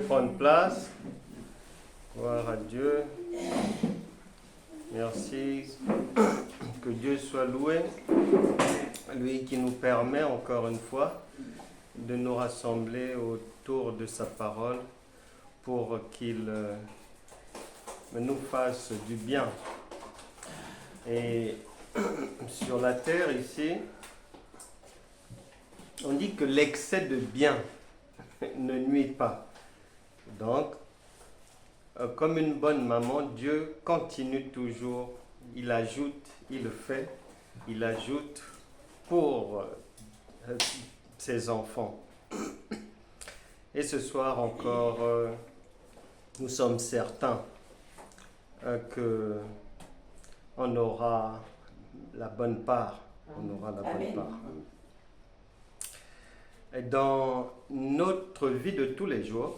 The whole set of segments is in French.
prendre place. Gloire à Dieu. Merci. Que Dieu soit loué. Lui qui nous permet encore une fois de nous rassembler autour de sa parole pour qu'il nous fasse du bien. Et sur la terre ici, on dit que l'excès de bien ne nuit pas. Donc, comme une bonne maman, Dieu continue toujours, il ajoute, il fait, il ajoute pour ses enfants. Et ce soir encore, nous sommes certains que on aura la bonne part. On aura la bonne part. Et dans notre vie de tous les jours,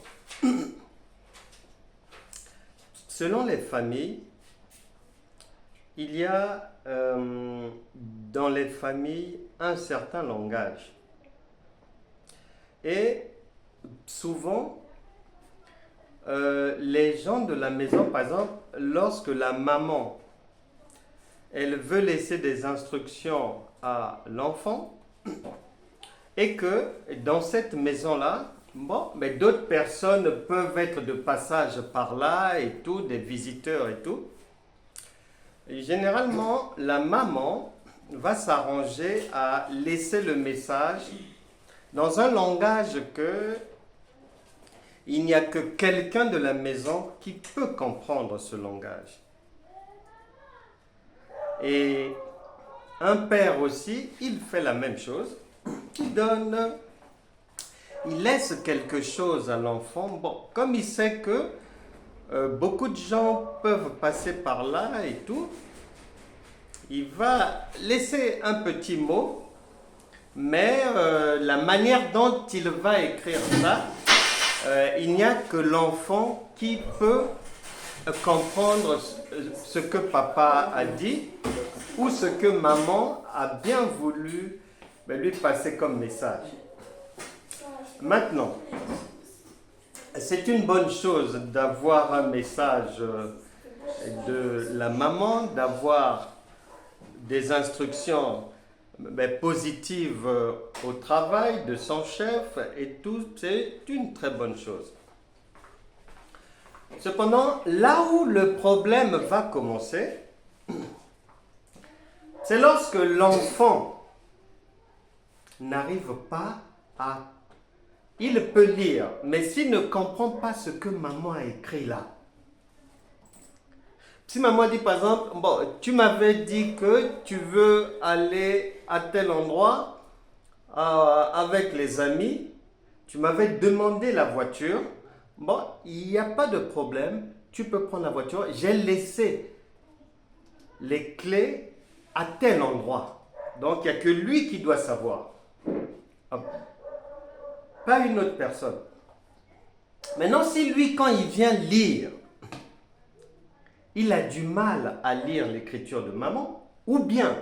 selon les familles, il y a dans les familles un certain langage. Et souvent, les gens de la maison, par exemple, lorsque la maman, elle veut laisser des instructions à l'enfant, et que dans cette maison-là, mais d'autres personnes peuvent être de passage par là et tout, des visiteurs et tout. Et généralement, la maman va s'arranger à laisser le message dans un langage que il n'y a que quelqu'un de la maison qui peut comprendre ce langage. Et un père aussi, il fait la même chose. Il laisse quelque chose à l'enfant. Bon, comme il sait que beaucoup de gens peuvent passer par là et tout, il va laisser un petit mot, mais la manière dont il va écrire ça, il n'y a que l'enfant qui peut comprendre ce que papa a dit ou ce que maman a bien voulu lui passer comme message. Maintenant, c'est une bonne chose d'avoir un message de la maman, d'avoir des instructions positives au travail de son chef et tout, c'est une très bonne chose. Cependant, là où le problème va commencer, c'est lorsque l'enfant n'arrive pas à... Il peut lire, mais s'il ne comprend pas ce que maman a écrit là. Si maman dit par exemple, bon, tu m'avais dit que tu veux aller à tel endroit avec les amis, tu m'avais demandé la voiture, bon, il n'y a pas de problème, tu peux prendre la voiture, j'ai laissé les clés à tel endroit. Donc, il n'y a que lui qui doit savoir. Pas une autre personne. Maintenant, si lui, quand il vient lire, il a du mal à lire l'écriture de maman, ou bien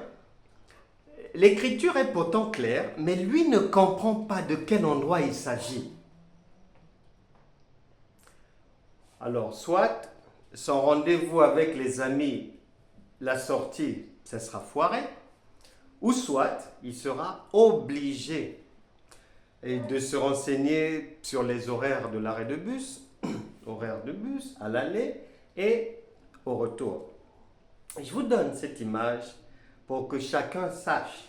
l'écriture est pourtant claire, mais lui ne comprend pas de quel endroit il s'agit. Alors, soit son rendez-vous avec les amis, la sortie, ça sera foiré, ou soit il sera obligé de se renseigner sur les horaires de l'arrêt de bus, horaires de bus à l'aller et au retour. Je vous donne cette image pour que chacun sache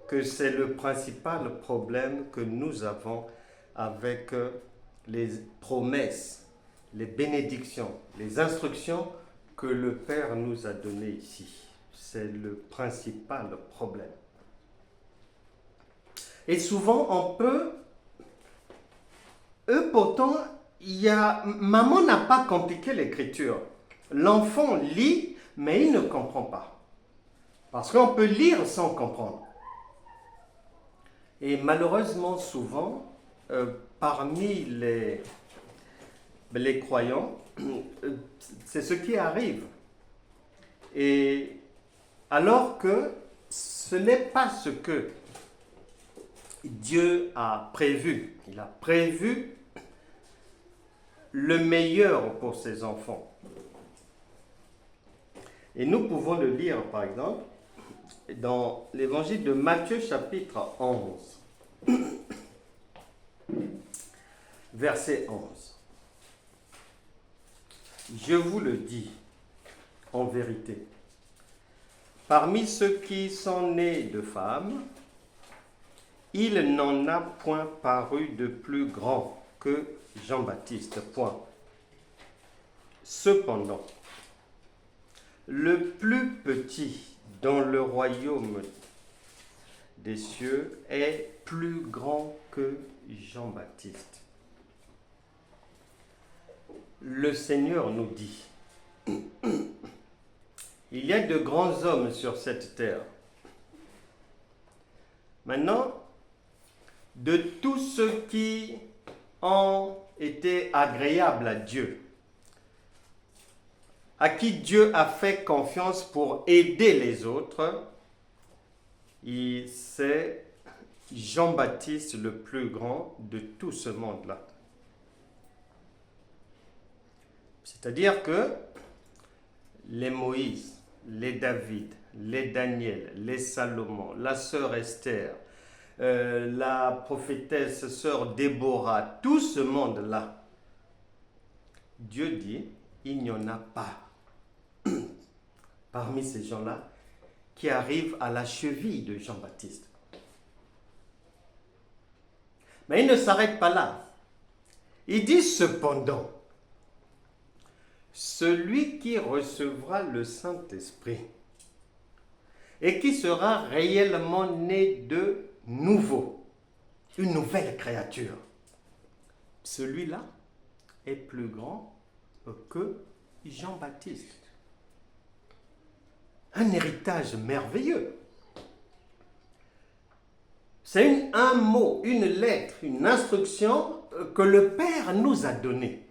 que c'est le principal problème que nous avons avec les promesses, les bénédictions, les instructions que le Père nous a données ici. C'est le principal problème. Et souvent, on peut... pourtant, maman n'a pas compliqué l'écriture. L'enfant lit, mais il ne comprend pas. Parce qu'on peut lire sans comprendre. Et malheureusement, souvent, parmi les croyants, c'est ce qui arrive. Et alors que ce n'est pas ce que Dieu a prévu. Il a prévu le meilleur pour ses enfants. Et nous pouvons le lire, par exemple, dans l'évangile de Matthieu, chapitre 11, verset 11. Je vous le dis, en vérité, parmi ceux qui sont nés de femmes, il n'en a point paru de plus grand que Jean-Baptiste. Point. Cependant, le plus petit dans le royaume des cieux est plus grand que Jean-Baptiste. Le Seigneur nous dit, il y a de grands hommes sur cette terre. Maintenant, de tous ceux qui ont été agréables à Dieu, à qui Dieu a fait confiance pour aider les autres, c'est Jean-Baptiste le plus grand de tout ce monde-là. C'est-à-dire que les Moïse, les David, les Daniel, les Salomon, la sœur Esther, la prophétesse sœur Déborah, tout ce monde-là, Dieu dit, il n'y en a pas parmi ces gens-là qui arrivent à la cheville de Jean-Baptiste. Mais il ne s'arrête pas là. Il dit cependant, celui qui recevra le Saint-Esprit et qui sera réellement né de nouveau, une nouvelle créature, celui-là est plus grand que Jean-Baptiste. Un héritage merveilleux. C'est un mot, une lettre, une instruction que le Père nous a donnée.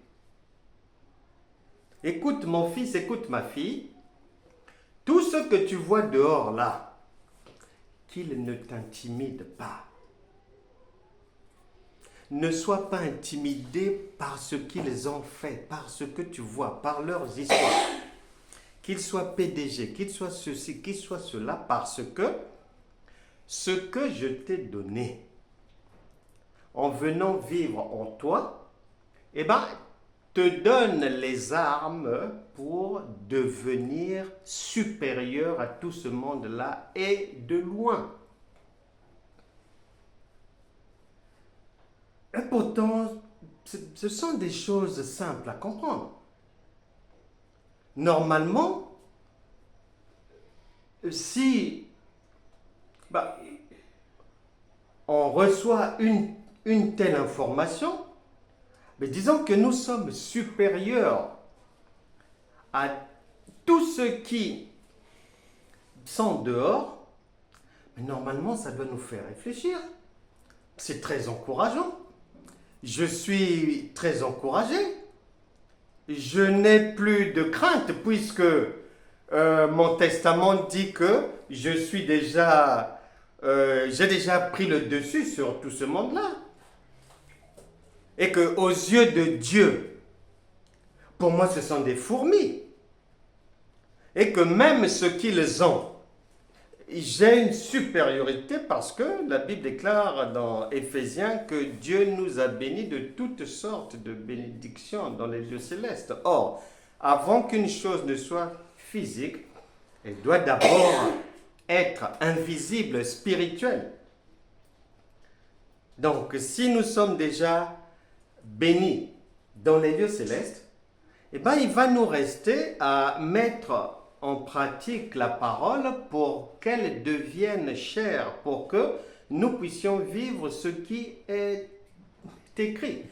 Écoute mon fils, écoute ma fille, tout ce que tu vois dehors là, qu'il ne t'intimide pas. Ne sois pas intimidé par ce qu'ils ont fait, par ce que tu vois, par leurs histoires. Qu'ils soient PDG, qu'ils soient ceci, qu'ils soient cela, parce que ce que je t'ai donné, en venant vivre en toi, eh bien, te donne les armes pour devenir supérieur à tout ce monde-là et de loin. Et pourtant, ce sont des choses simples à comprendre. Normalement, si on reçoit une telle information, mais disons que nous sommes supérieurs à tous ceux qui sont dehors, mais normalement, ça doit nous faire réfléchir. C'est très encourageant. Je suis très encouragé. Je n'ai plus de crainte puisque mon testament dit que j'ai déjà pris le dessus sur tout ce monde-là. Et que aux yeux de Dieu, pour moi, ce sont des fourmis. Et que même ce qu'ils ont, j'ai une supériorité parce que la Bible déclare dans Éphésiens que Dieu nous a bénis de toutes sortes de bénédictions dans les lieux célestes. Or, avant qu'une chose ne soit physique, elle doit d'abord être invisible, spirituelle. Donc, si nous sommes déjà bénis dans les lieux célestes, eh bien, il va nous rester à mettre en pratique la parole pour qu'elle devienne chère, pour que nous puissions vivre ce qui est écrit.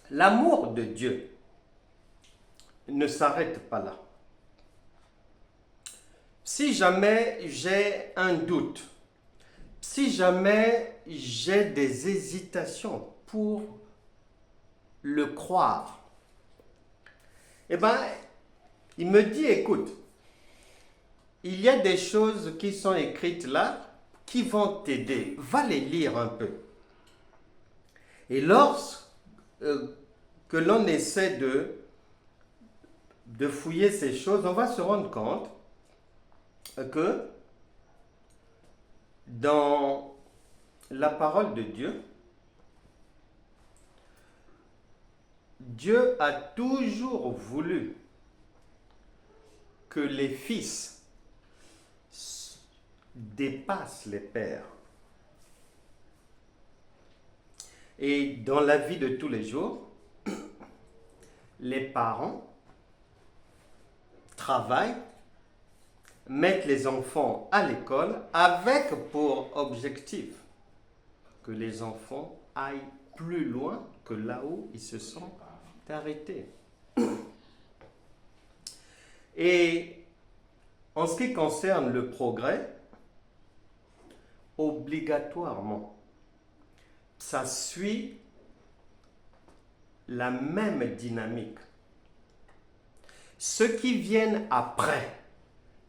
L'amour de Dieu ne s'arrête pas là. Si jamais j'ai un doute, si jamais j'ai des hésitations pour le croire, eh bien, il me dit, écoute, il y a des choses qui sont écrites là qui vont t'aider. Va les lire un peu. Et que l'on essaie de fouiller ces choses, on va se rendre compte que dans la parole de Dieu, Dieu a toujours voulu que les fils dépassent les pères. Et dans la vie de tous les jours, les parents travaillent, mettent les enfants à l'école avec pour objectif que les enfants aillent plus loin que là où ils se sont arrêtés. Et en ce qui concerne le progrès, obligatoirement, ça suit la même dynamique. Ceux qui viennent après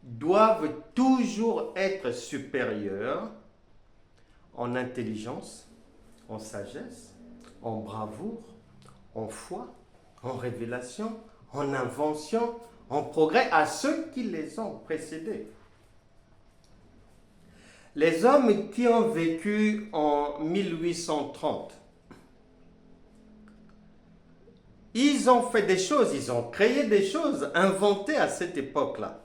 doivent toujours être supérieurs en intelligence, en sagesse, en bravoure, en foi, en révélation, en invention, en progrès à ceux qui les ont précédés. Les hommes qui ont vécu en 1830, ils ont fait des choses, ils ont créé des choses inventées à cette époque-là.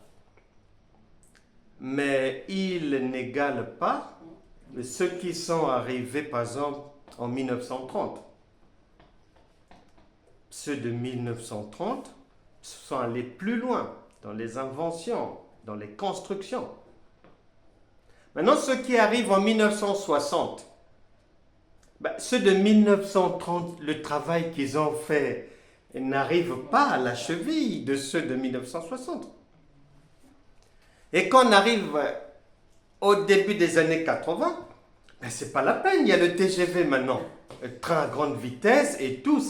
Mais ils n'égalent pas ceux qui sont arrivés, par exemple, en 1930. Ceux de 1930 sont allés plus loin dans les inventions, dans les constructions. Maintenant, ceux qui arrivent en 1960, ceux de 1930, le travail qu'ils ont fait n'arrive pas à la cheville de ceux de 1960. Et quand on arrive au début des années 80, c'est pas la peine, il y a le TGV maintenant, le train à grande vitesse et tout,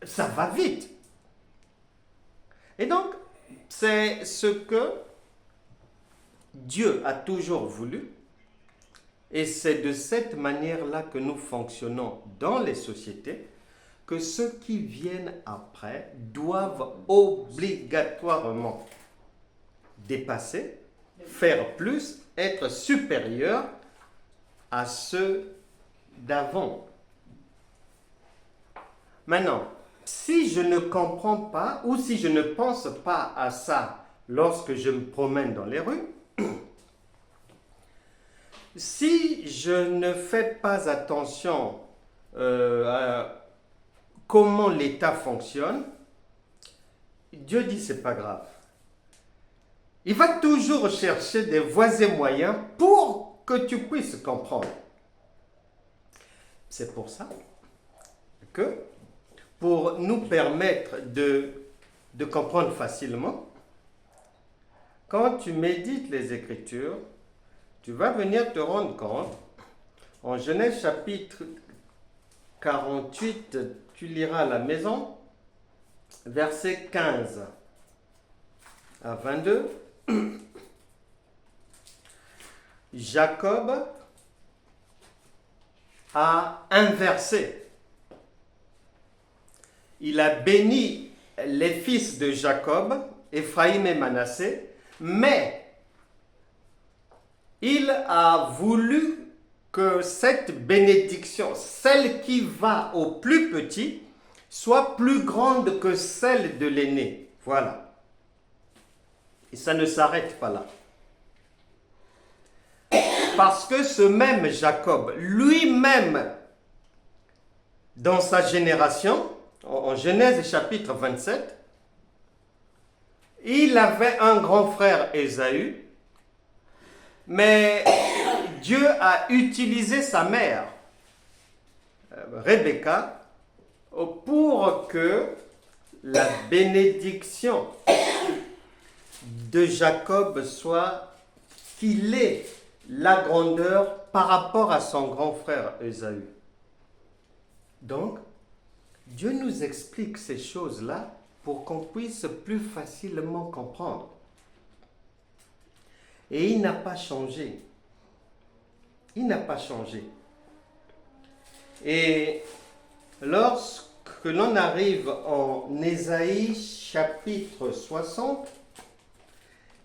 ça va vite. Et donc, c'est ce que Dieu a toujours voulu, et c'est de cette manière-là que nous fonctionnons dans les sociétés, que ceux qui viennent après doivent obligatoirement dépasser, faire plus, être supérieurs à ceux d'avant. Maintenant, si je ne comprends pas ou si je ne pense pas à ça lorsque je me promène dans les rues, si je ne fais pas attention à comment l'État fonctionne, Dieu dit c'est pas grave. Il va toujours chercher des voies et moyens pour que tu puisses comprendre. C'est pour ça que, pour nous permettre de comprendre facilement, quand tu médites les Écritures, tu vas venir te rendre compte, en Genèse chapitre 48, tu liras à la maison, versets 15 à 22, Jacob a inversé. Il a béni les fils de Jacob, Éphraïm et Manassé, mais il a voulu que cette bénédiction, celle qui va au plus petit, soit plus grande que celle de l'aîné. Voilà. Et ça ne s'arrête pas là. Parce que ce même Jacob, lui-même, dans sa génération, en Genèse chapitre 27, il avait un grand frère Ésaü, mais Dieu a utilisé sa mère, Rebecca, pour que la bénédiction de Jacob soit qu'il ait la grandeur par rapport à son grand frère Ésaü. Donc, Dieu nous explique ces choses-là pour qu'on puisse plus facilement comprendre. Et il n'a pas changé. Il n'a pas changé. Et lorsque que l'on arrive en Ésaïe chapitre 60.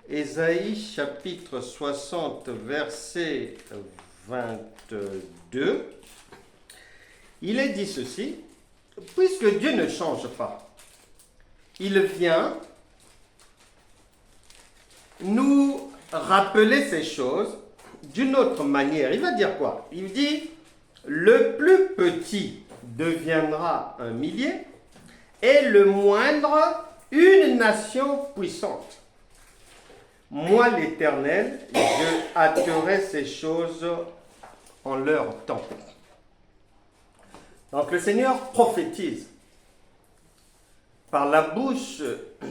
Ésaïe chapitre 60, verset 22. Il est dit ceci: puisque Dieu ne change pas, il vient nous rappeler ces choses d'une autre manière. Il va dire quoi? Il dit: le plus petit deviendra un millier et le moindre une nation puissante. Moi, l'Éternel, je hâterai ces choses en leur temps. Donc le Seigneur prophétise par la bouche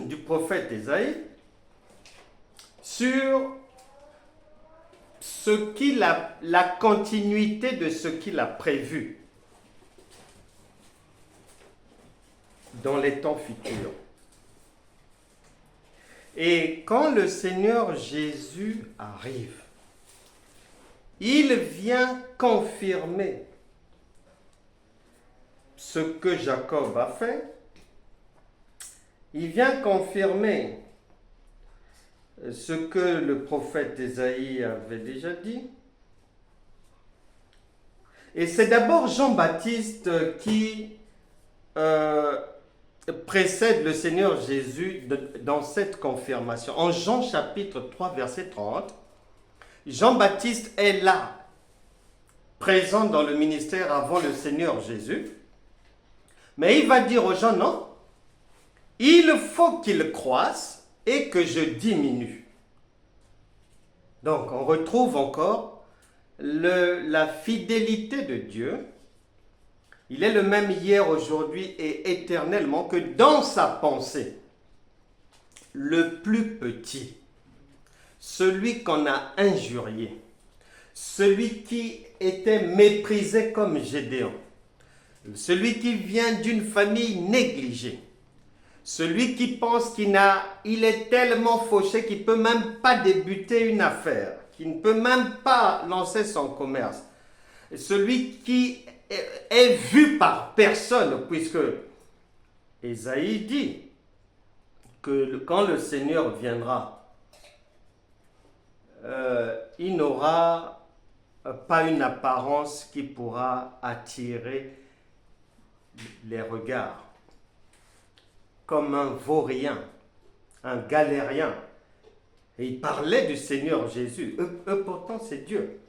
du prophète Ésaïe sur la continuité de ce qu'il a prévu dans les temps futurs. Et quand le Seigneur Jésus arrive, il vient confirmer ce que Jacob a fait. Il vient confirmer ce que le prophète Ésaïe avait déjà dit. Et c'est d'abord Jean-Baptiste qui précède le Seigneur Jésus dans cette confirmation. En Jean chapitre 3, verset 30, Jean-Baptiste est là, présent dans le ministère avant le Seigneur Jésus. Mais il va dire aux gens: non, il faut qu'il croisse et que je diminue. Donc on retrouve encore la fidélité de Dieu. Il est le même hier, aujourd'hui et éternellement, que dans sa pensée, le plus petit, celui qu'on a injurié, celui qui était méprisé comme Gédéon, celui qui vient d'une famille négligée, celui qui pense qu'il est tellement fauché qu'il ne peut même pas débuter une affaire, qu'il ne peut même pas lancer son commerce, celui qui est vu par personne, puisque Ésaïe dit que quand le Seigneur viendra, il n'aura pas une apparence qui pourra attirer les regards, comme un vaurien, un galérien. Et il parlait du Seigneur Jésus. Eux pourtant, c'est Dieu.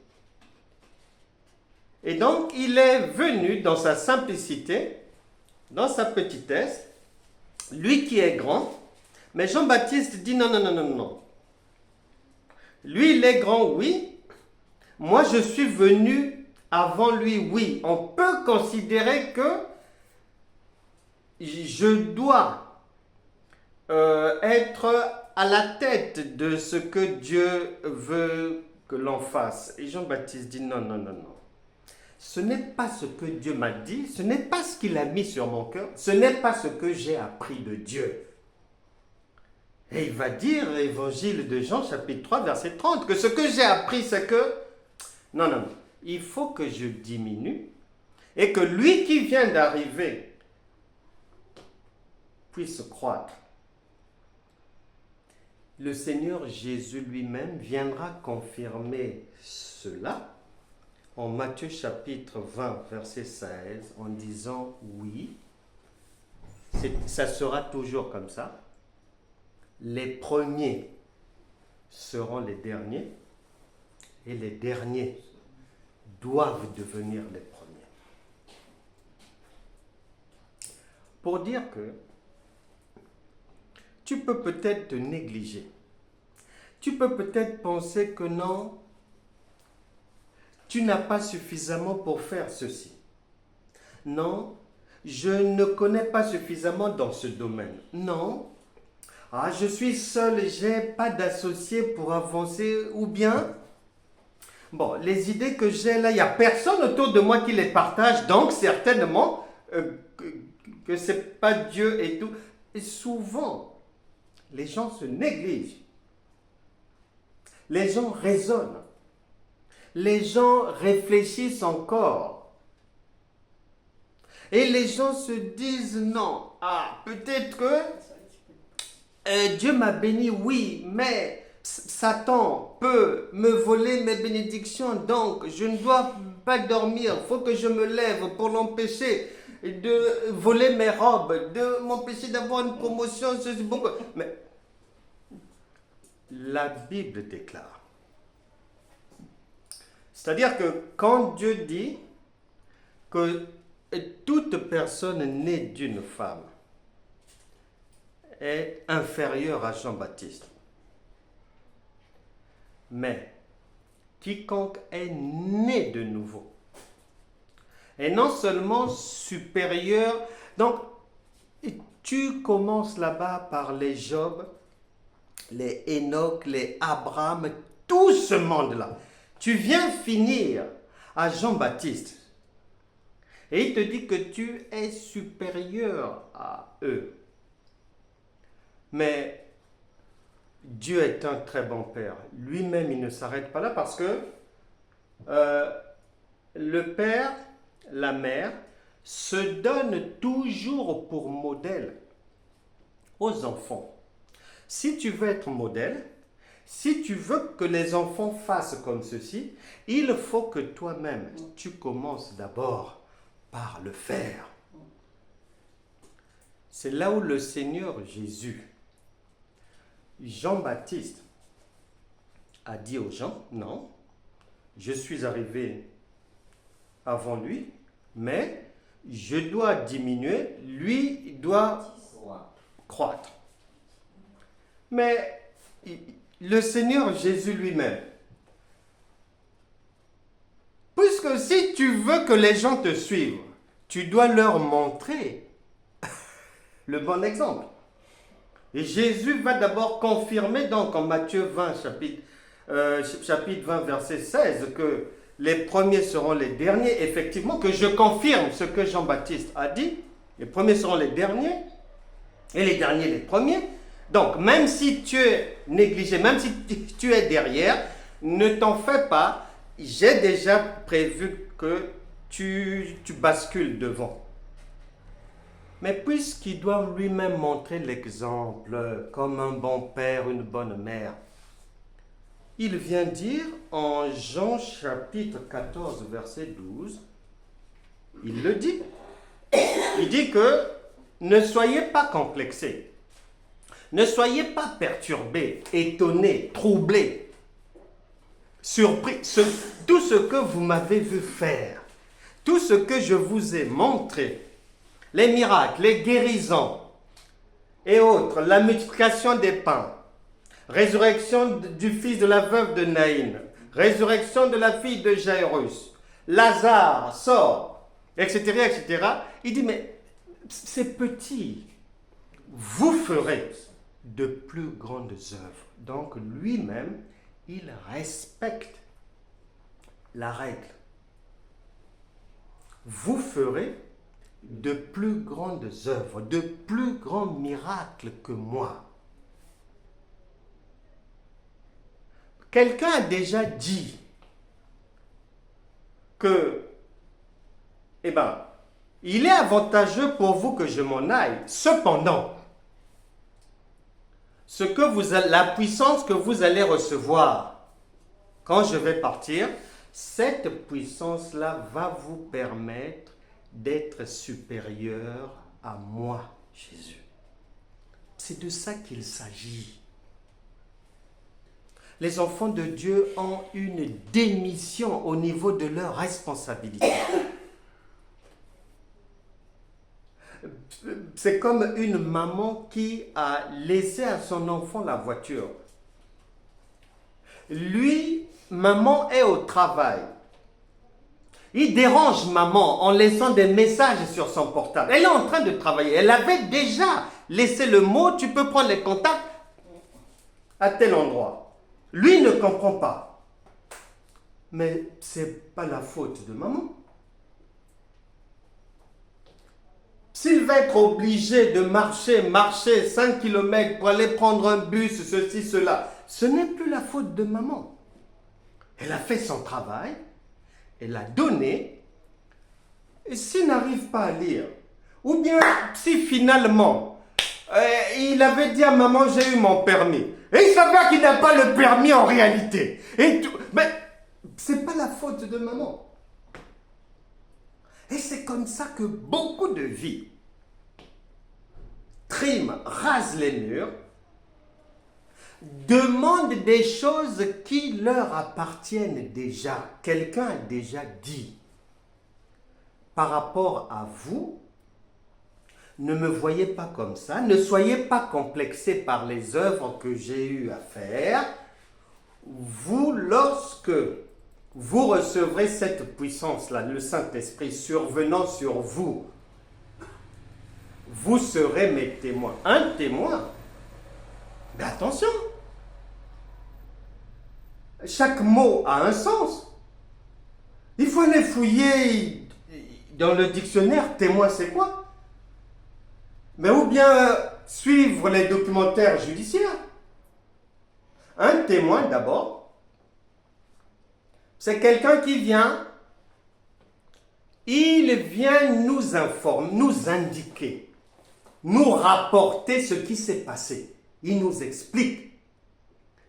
Et donc, il est venu dans sa simplicité, dans sa petitesse, lui qui est grand. Mais Jean-Baptiste dit: non, non, non, non, non. Lui, il est grand, oui. Moi, je suis venu avant lui, oui. On peut considérer que je dois être à la tête de ce que Dieu veut que l'on fasse. Et Jean-Baptiste dit: non, non, non, non. Ce n'est pas ce que Dieu m'a dit, ce n'est pas ce qu'il a mis sur mon cœur, ce n'est pas ce que j'ai appris de Dieu. Et il va dire, l'évangile de Jean, chapitre 3, verset 30, que ce que j'ai appris, c'est que, non, non, non, il faut que je diminue et que lui qui vient d'arriver puisse croître. Le Seigneur Jésus lui-même viendra confirmer cela en Matthieu chapitre 20, verset 16, en disant: oui, ça sera toujours comme ça. Les premiers seront les derniers et les derniers doivent devenir les premiers. Pour dire que tu peux peut-être te négliger. Tu peux peut-être penser que non, tu n'as pas suffisamment pour faire ceci. Non, je ne connais pas suffisamment dans ce domaine. Non, je suis seul, je n'ai pas d'associé pour avancer. Ou bien, bon, les idées que j'ai là, il n'y a personne autour de moi qui les partage, donc certainement que ce n'est pas Dieu et tout. Et souvent, les gens se négligent. Les gens raisonnent. Les gens réfléchissent encore. Et les gens se disent non. Ah, peut-être que Dieu m'a béni, oui, mais Satan peut me voler mes bénédictions, donc je ne dois pas dormir. Il faut que je me lève pour l'empêcher de voler mes robes, de m'empêcher d'avoir une promotion. Mais la Bible déclare. C'est-à-dire que quand Dieu dit que toute personne née d'une femme est inférieure à Jean-Baptiste, mais quiconque est né de nouveau est non seulement supérieur, donc tu commences là-bas par les Job, les Enoch, les Abraham, tout ce monde-là. Tu viens finir à Jean-Baptiste. Et il te dit que tu es supérieur à eux. Mais Dieu est un très bon Père. Lui-même, il ne s'arrête pas là parce que le Père, la Mère, se donnent toujours pour modèle aux enfants. Si tu veux être modèle, si tu veux que les enfants fassent comme ceci, il faut que toi-même, tu commences d'abord par le faire. C'est là où le Seigneur Jésus, Jean-Baptiste, a dit aux gens, non, je suis arrivé avant lui, mais je dois diminuer, lui doit croître. Mais le Seigneur Jésus lui-même, puisque si tu veux que les gens te suivent, tu dois leur montrer le bon exemple. Et Jésus va d'abord confirmer donc en Matthieu 20, chapitre 20, verset 16, que les premiers seront les derniers. Effectivement, que je confirme ce que Jean-Baptiste a dit. Les premiers seront les derniers et les derniers les premiers. Donc, même si tu es négligé, même si tu es derrière, ne t'en fais pas. J'ai déjà prévu que tu bascules devant. Mais puisqu'il doit lui-même montrer l'exemple comme un bon père, une bonne mère, il vient dire en Jean chapitre 14, verset 12, il le dit. Il dit que ne soyez pas complexés, ne soyez pas perturbés, étonnés, troublés, surpris. Tout ce que vous m'avez vu faire, tout ce que je vous ai montré, les miracles, les guérisons et autres, la multiplication des pains, résurrection du fils de la veuve de Naïn, résurrection de la fille de Jairus, Lazare sort, etc., etc. Il dit, mais c'est petit, vous ferez de plus grandes œuvres. Donc lui-même, il respecte la règle. Vous ferez de plus grandes œuvres, de plus grands miracles que moi. Quelqu'un a déjà dit que, il est avantageux pour vous que je m'en aille. Cependant, la puissance que vous allez recevoir quand je vais partir, cette puissance-là va vous permettre d'être supérieur à moi, Jésus. C'est de ça qu'il s'agit. Les enfants de Dieu ont une démission au niveau de leur responsabilité. C'est comme une maman qui a laissé à son enfant la voiture. Lui, maman est au travail. Il dérange maman en laissant des messages sur son portable. Elle est en train de travailler. Elle avait déjà laissé le mot, tu peux prendre les contacts à tel endroit. Lui ne comprend pas. Mais ce n'est pas la faute de maman. S'il va être obligé de marcher 5 km pour aller prendre un bus, ceci, cela, ce n'est plus la faute de maman. Elle a fait son travail. Elle a donné s'il n'arrive pas à lire, ou bien si finalement, il avait dit à maman, j'ai eu mon permis, et il savait qu'il n'a pas le permis en réalité, mais c'est pas la faute de maman. Et c'est comme ça que beaucoup de vies triment, rasent les murs, demandent des choses qui leur appartiennent déjà. Quelqu'un a déjà dit, par rapport à vous, ne me voyez pas comme ça, ne soyez pas complexés par les œuvres que j'ai eu à faire. Vous, lorsque vous recevrez cette puissance-là, le Saint-Esprit survenant sur vous, vous serez mes témoins. Un témoin. Mais attention, chaque mot a un sens. Il faut aller fouiller dans le dictionnaire, témoin c'est quoi? Mais ou bien suivre les documentaires judiciaires. Un témoin d'abord, c'est quelqu'un qui vient, il vient nous informer, nous indiquer, nous rapporter ce qui s'est passé. Il nous explique.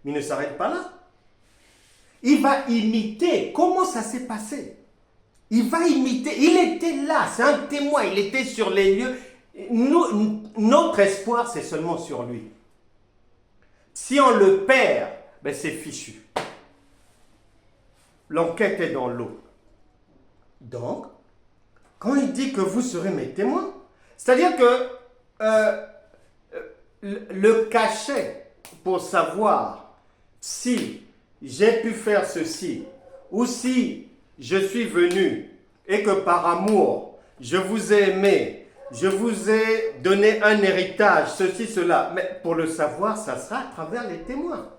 Mais il ne s'arrête pas là. Il va imiter comment ça s'est passé. Il va imiter. Il était là, c'est un témoin, il était sur les lieux. Notre espoir, c'est seulement sur lui. Si on le perd, ben c'est fichu. L'enquête est dans l'eau. Donc, quand il dit que vous serez mes témoins, c'est-à-dire que le cachet pour savoir si j'ai pu faire ceci ou si je suis venu et que par amour, je vous ai aimé, je vous ai donné un héritage, ceci, cela. Mais pour le savoir, ça sera à travers les témoins.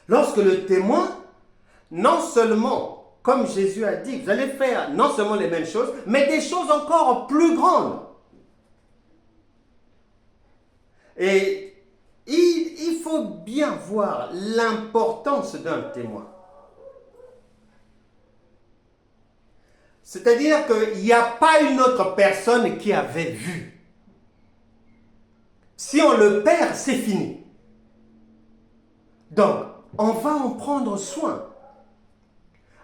Lorsque le témoin, non seulement, comme Jésus a dit, vous allez faire non seulement les mêmes choses, mais des choses encore plus grandes. Et il faut bien voir l'importance d'un témoin. C'est-à-dire qu'il n'y a pas une autre personne qui avait vu. Si on le perd, c'est fini. Donc, on va en prendre soin.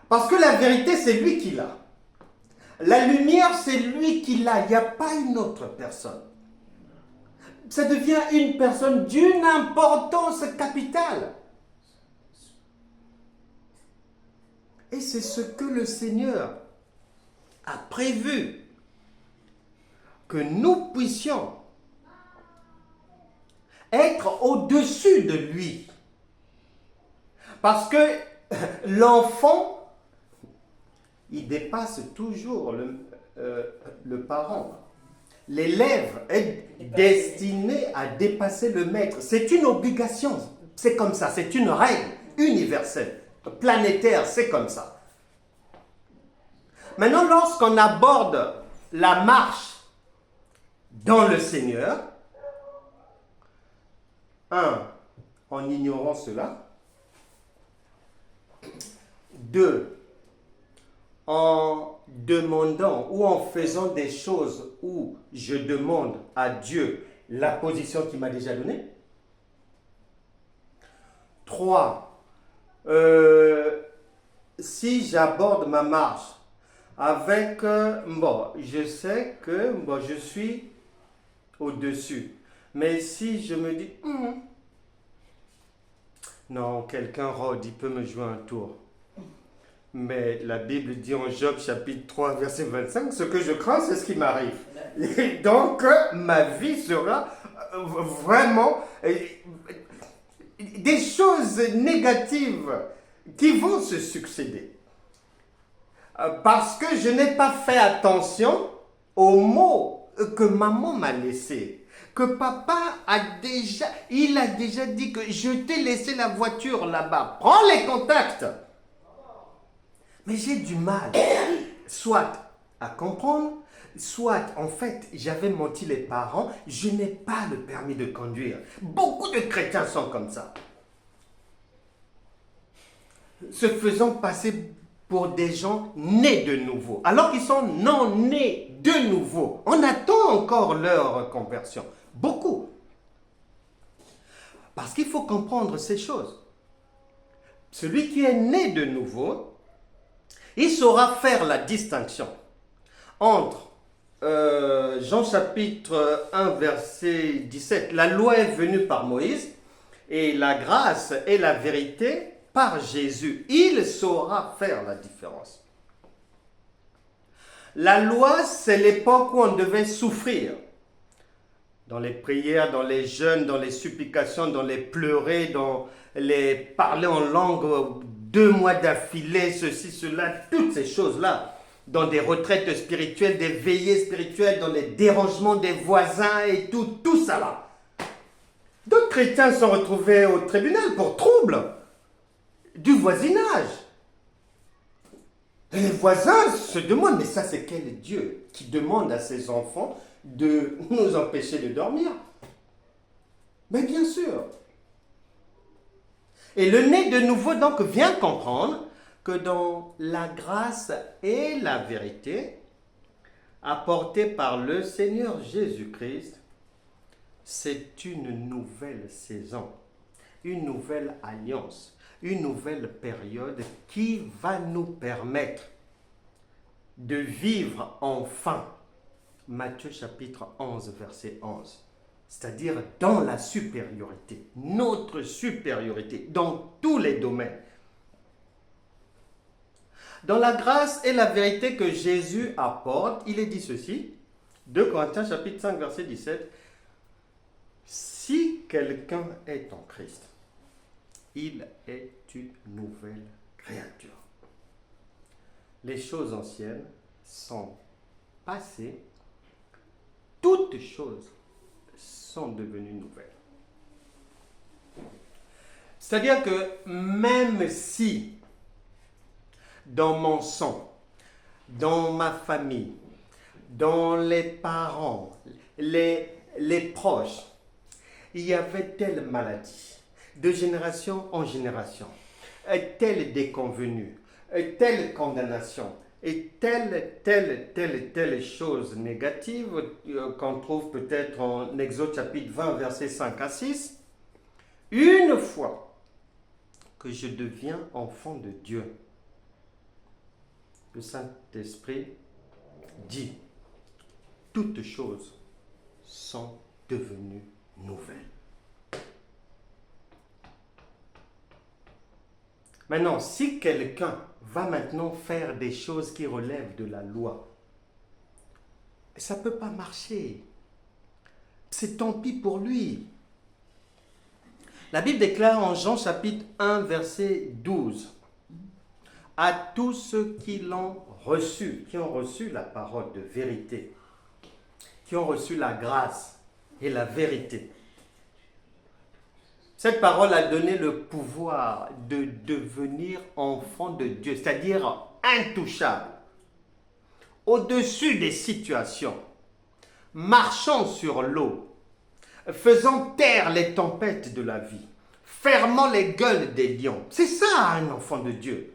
Parce que la vérité, c'est lui qui l'a. La lumière, c'est lui qui l'a. Il n'y a pas une autre personne. Ça devient une personne d'une importance capitale. Et c'est ce que le Seigneur a prévu, que nous puissions être au-dessus de lui. Parce que l'enfant, il dépasse toujours le parent. L'élève est destiné à dépasser le maître. C'est une obligation. C'est comme ça. C'est une règle universelle, planétaire. C'est comme ça. Maintenant, lorsqu'on aborde la marche dans le Seigneur, en ignorant cela. 2, en demandant ou en faisant des choses où je demande à Dieu la position qu'il m'a déjà donnée. 3, si j'aborde ma marche avec, je sais que je suis au-dessus. Mais si je me dis, non, quelqu'un rôde, il peut me jouer un tour. Mais la Bible dit en Job chapitre 3 verset 25, ce que je crains, c'est ce qui m'arrive. Et donc, ma vie sera vraiment des choses négatives qui vont se succéder. Parce que je n'ai pas fait attention aux mots que maman m'a laissés. Que papa il a déjà dit que je t'ai laissé la voiture là-bas. Prends les contacts. Mais j'ai du mal, soit à comprendre, soit en fait j'avais menti les parents, je n'ai pas le permis de conduire. Beaucoup de chrétiens sont comme ça. Se faisant passer pour des gens nés de nouveau, alors qu'ils sont non nés de nouveau. On attend encore leur conversion. Beaucoup. Parce qu'il faut comprendre ces choses. Celui qui est né de nouveau, il saura faire la distinction entre Jean chapitre 1 verset 17, la loi est venue par Moïse et la grâce et la vérité par Jésus. Il saura faire la différence. La loi, c'est l'époque où on devait souffrir. Dans les prières, dans les jeûnes, dans les supplications, dans les pleurer, dans les parler en langue 2 mois d'affilée, ceci, cela, toutes ces choses-là. Dans des retraites spirituelles, des veillées spirituelles, dans les dérangements des voisins et tout ça là. D'autres chrétiens sont retrouvés au tribunal pour trouble du voisinage. Et les voisins se demandent, mais ça c'est quel Dieu qui demande à ses enfants de nous empêcher de dormir? Mais bien sûr. Et le né de nouveau donc vient comprendre que dans la grâce et la vérité apportée par le Seigneur Jésus-Christ, c'est une nouvelle saison, une nouvelle alliance, une nouvelle période qui va nous permettre de vivre enfin Matthieu chapitre 11, verset 11. C'est-à-dire dans la supériorité, notre supériorité, dans tous les domaines. Dans la grâce et la vérité que Jésus apporte, il est dit ceci, 2 Corinthiens chapitre 5, verset 17, « Si quelqu'un est en Christ, il est une nouvelle créature. Les choses anciennes sont passées, toutes choses sont devenues nouvelles. » C'est-à-dire que même si dans mon sang, dans ma famille, dans les parents, les proches, il y avait telle maladie, de génération en génération, telle déconvenue, telle condamnation, et telle chose négative qu'on trouve peut-être en Exode chapitre 20, versets 5 à 6, une fois que je deviens enfant de Dieu, le Saint-Esprit dit, toutes choses sont devenues nouvelles. Maintenant, si quelqu'un va maintenant faire des choses qui relèvent de la loi, ça ne peut pas marcher. C'est tant pis pour lui. La Bible déclare en Jean chapitre 1, verset 12, « À tous ceux qui l'ont reçu, qui ont reçu la parole de vérité, qui ont reçu la grâce et la vérité. » Cette parole a donné le pouvoir de devenir enfant de Dieu, c'est-à-dire intouchable, au-dessus des situations, marchant sur l'eau, faisant taire les tempêtes de la vie, fermant les gueules des lions. C'est ça un enfant de Dieu.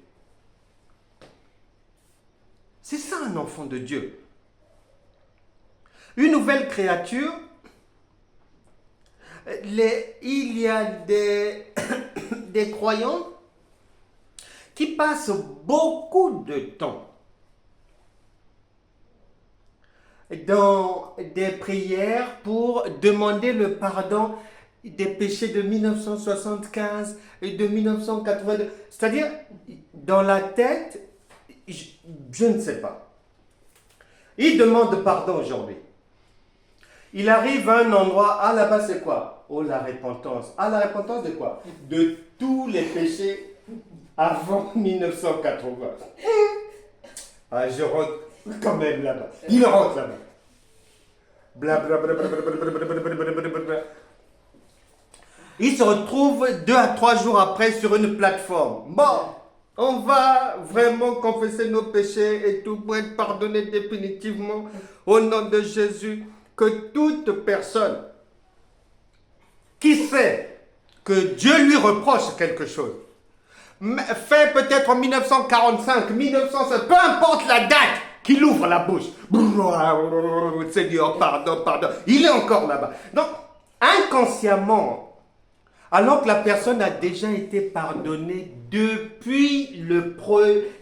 C'est ça un enfant de Dieu. Une nouvelle créature. Il y a des croyants qui passent beaucoup de temps dans des prières pour demander le pardon des péchés de 1975 et de 1982. C'est-à-dire, dans la tête, je ne sais pas. Il demande pardon aujourd'hui. Il arrive à un endroit, ah là-bas c'est quoi? Oh, la repentance. Ah, la repentance de quoi? De tous les péchés avant 1980. Ah, je rentre quand même là-bas. Il rentre là-bas. Blablabla. Il se retrouve 2 à 3 jours après sur une plateforme. Bon, on va vraiment confesser nos péchés et tout pour être pardonné définitivement au nom de Jésus. Que toute personne qui sait que Dieu lui reproche quelque chose fait peut-être en 1945, 1905, peu importe la date, qu'il ouvre la bouche. Seigneur, pardon, pardon. Il est encore là-bas. Donc, inconsciemment, alors que la personne a déjà été pardonnée depuis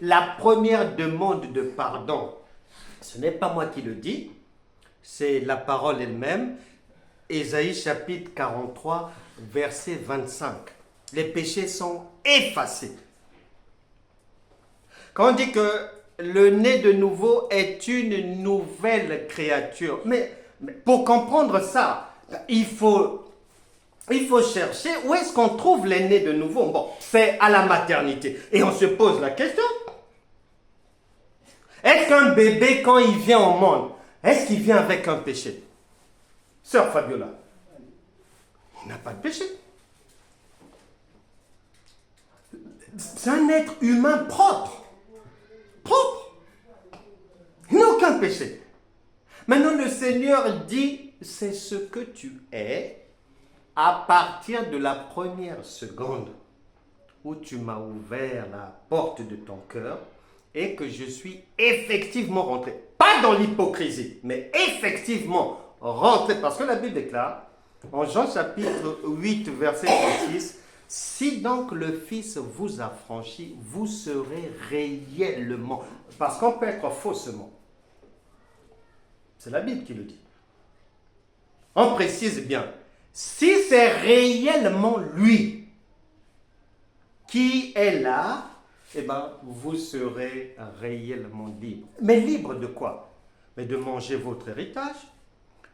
la première demande de pardon. Ce n'est pas moi qui le dis, c'est la parole elle-même. Ésaïe chapitre 43, verset 25. Les péchés sont effacés. Quand on dit que le né de nouveau est une nouvelle créature, mais pour comprendre ça, il faut chercher où est-ce qu'on trouve les nés de nouveau. Bon, c'est à la maternité. Et on se pose la question, est-ce qu'un bébé, quand il vient au monde, est-ce qu'il vient avec un péché? Sœur Fabiola, il n'a pas de péché. C'est un être humain propre. Propre. Il n'a aucun péché. Maintenant, le Seigneur dit, c'est ce que tu es à partir de la première seconde où tu m'as ouvert la porte de ton cœur et que je suis effectivement rentré. Pas dans l'hypocrisie, mais effectivement rentré. Parce que la Bible déclare, en Jean chapitre 8, verset 36, si donc le Fils vous a franchi, vous serez réellement. Parce qu'on peut être faussement. C'est la Bible qui le dit. On précise bien. Si c'est réellement lui qui est là, eh bien, vous serez réellement libre. Mais libre de quoi? Mais de manger votre héritage,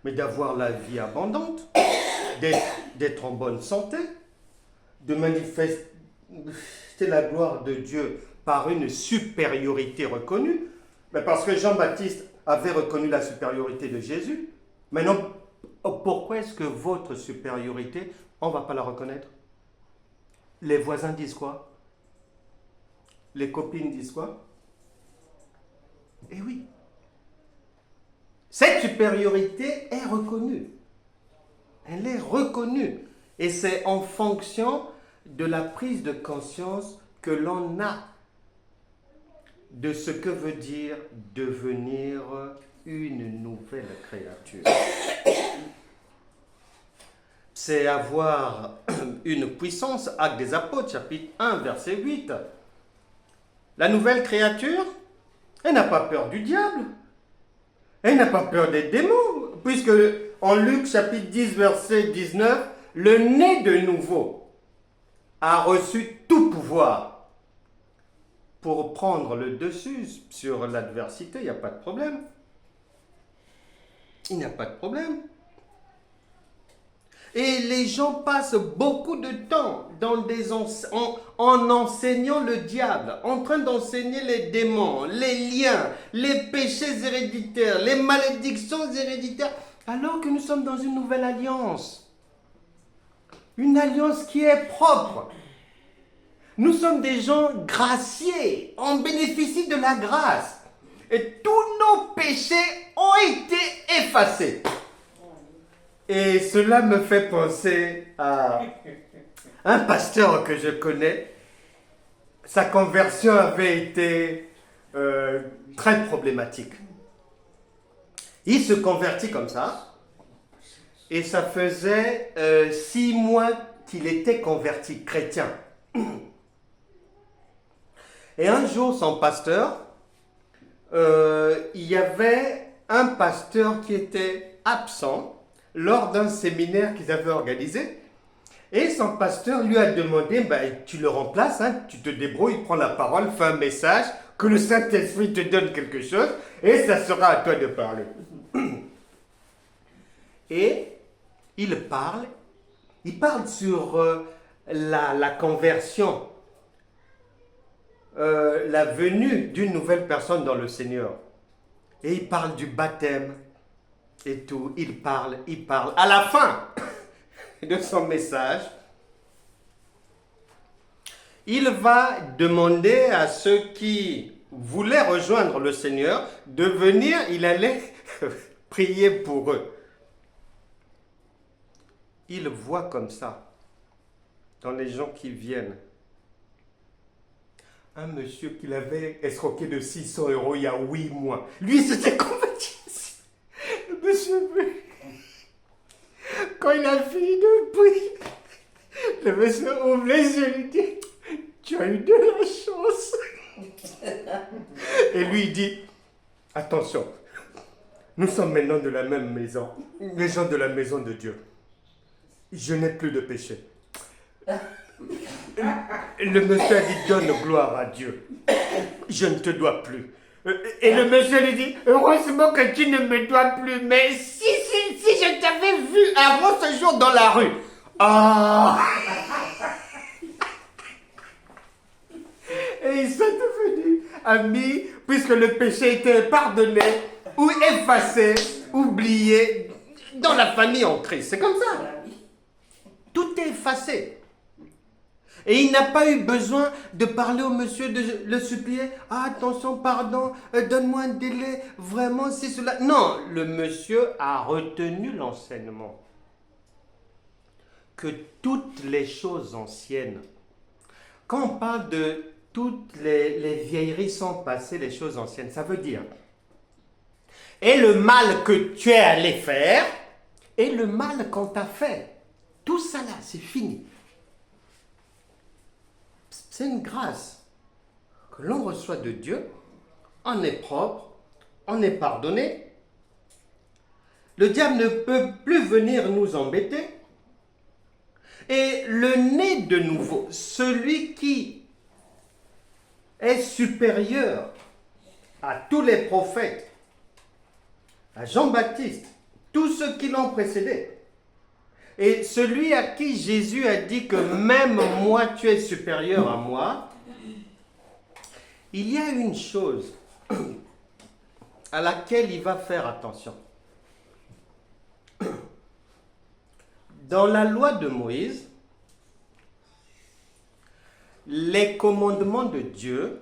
mais d'avoir la vie abondante, d'être en bonne santé, de manifester la gloire de Dieu par une supériorité reconnue. Mais parce que Jean-Baptiste avait reconnu la supériorité de Jésus. Maintenant, pourquoi est-ce que votre supériorité, on ne va pas la reconnaître? Les voisins disent quoi? Les copines disent quoi? Eh oui. Cette supériorité est reconnue. Elle est reconnue. Et c'est en fonction de la prise de conscience que l'on a de ce que veut dire devenir une nouvelle créature. C'est avoir une puissance. Actes des Apôtres, chapitre 1, verset 8. La nouvelle créature, elle n'a pas peur du diable. Elle n'a pas peur des démons. Puisque en Luc, chapitre 10, verset 19, le né de nouveau a reçu tout pouvoir pour prendre le dessus sur l'adversité. Il n'y a pas de problème. Il n'y a pas de problème. Et les gens passent beaucoup de temps en enseignant le diable, en train d'enseigner les démons, les liens, les péchés héréditaires, les malédictions héréditaires, alors que nous sommes dans une nouvelle alliance. Une alliance qui est propre. Nous sommes des gens graciés, on bénéficie de la grâce. Et tous nos péchés ont été effacés. Et cela me fait penser à un pasteur que je connais. Sa conversion avait été très problématique. Il se convertit comme ça. Et ça faisait 6 mois qu'il était converti chrétien. Et un jour, son pasteur, il y avait un pasteur qui était absent lors d'un séminaire qu'ils avaient organisé. Et son pasteur lui a demandé, tu le remplaces, hein, tu te débrouilles, prends la parole, fais un message, que le Saint-Esprit te donne quelque chose, et ça sera à toi de parler. Et il parle sur la conversion, la venue d'une nouvelle personne dans le Seigneur. Et il parle du baptême et tout. Il parle. À la fin de son message, il va demander à ceux qui voulaient rejoindre le Seigneur de venir. Il allait prier pour eux. Il voit comme ça, dans les gens qui viennent, un monsieur qui l'avait escroqué de 600 euros il y a 8 mois. Lui, il s'était converti. Le monsieur, quand il a fini de prier, le monsieur ouvre les yeux et lui dit, tu as eu de la chance. Et lui, il dit, attention, nous sommes maintenant de la même maison, les gens de la maison de Dieu. Je n'ai plus de péché. Le monsieur a dit, donne gloire à Dieu. Je ne te dois plus. Et le monsieur lui dit, heureusement que tu ne me dois plus, mais si je t'avais vu avant ce jour dans la rue. Ah! Et ils sont devenus amis, puisque le péché était pardonné, ou effacé, oublié, dans la famille en Christ. C'est comme ça. Tout est effacé. Et il n'a pas eu besoin de parler au monsieur, de le supplier. Ah, attention, pardon, donne-moi un délai, vraiment, c'est cela. Non, le monsieur a retenu l'enseignement. Que toutes les choses anciennes, quand on parle de toutes les vieilleries sont passées, les choses anciennes, ça veut dire, et le mal que tu es allé faire, et le mal qu'on t'a fait, tout ça là, c'est fini. C'est une grâce que l'on reçoit de Dieu, on est propre, on est pardonné. Le diable ne peut plus venir nous embêter. Et le né de nouveau, celui qui est supérieur à tous les prophètes, à Jean-Baptiste, tous ceux qui l'ont précédé, et celui à qui Jésus a dit que même moi, tu es supérieur à moi, il y a une chose à laquelle il va faire attention. Dans la loi de Moïse, les commandements de Dieu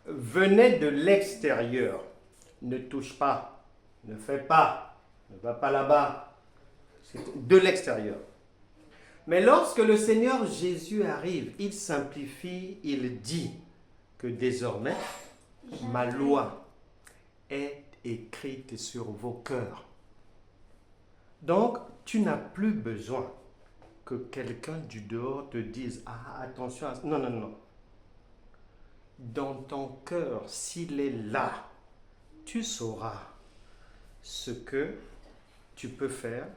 venaient de l'extérieur. Ne touche pas, ne fais pas, ne va pas là-bas. De l'extérieur. Mais lorsque le Seigneur Jésus arrive, il simplifie, il dit que désormais, ma loi est écrite sur vos cœurs. Donc, tu n'as plus besoin que quelqu'un du dehors te dise, ah, attention à ça. Non, non, non. Dans ton cœur, s'il est là, tu sauras ce que tu peux faire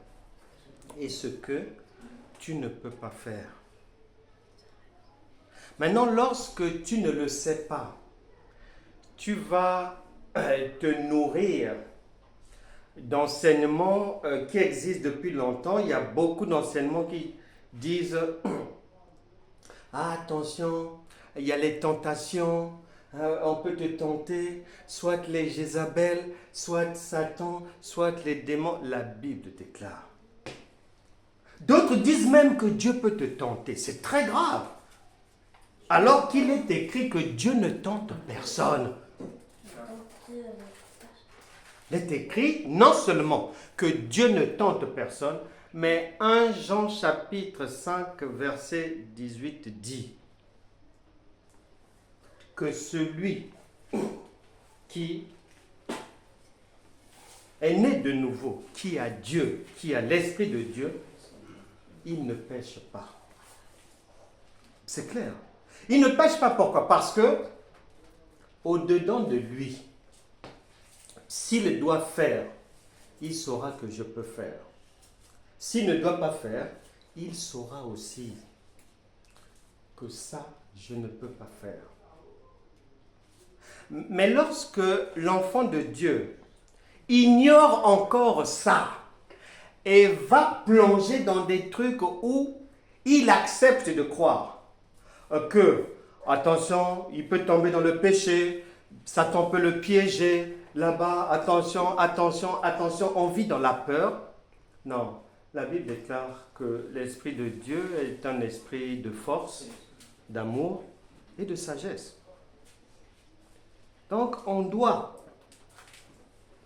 et ce que tu ne peux pas faire. Maintenant, lorsque tu ne le sais pas, tu vas te nourrir d'enseignements qui existent depuis longtemps. Il y a beaucoup d'enseignements qui disent ah, attention, il y a les tentations, on peut te tenter, soit les Jézabel, soit Satan, soit les démons. La Bible déclare. D'autres disent même que Dieu peut te tenter. C'est très grave. Alors qu'il est écrit que Dieu ne tente personne. Il est écrit non seulement que Dieu ne tente personne, mais 1 Jean chapitre 5 verset 18 dit que celui qui est né de nouveau, qui a Dieu, qui a l'Esprit de Dieu, il ne pêche pas. C'est clair. Il ne pêche pas, pourquoi? Parce que, au-dedans de lui, s'il doit faire, il saura que je peux faire. S'il ne doit pas faire, il saura aussi que ça, je ne peux pas faire. Mais lorsque l'enfant de Dieu ignore encore ça, et va plonger dans des trucs où il accepte de croire que, attention, il peut tomber dans le péché, Satan peut le piéger, là-bas, attention, attention, attention, on vit dans la peur. Non, la Bible déclare que l'Esprit de Dieu est un esprit de force, d'amour et de sagesse. Donc, on doit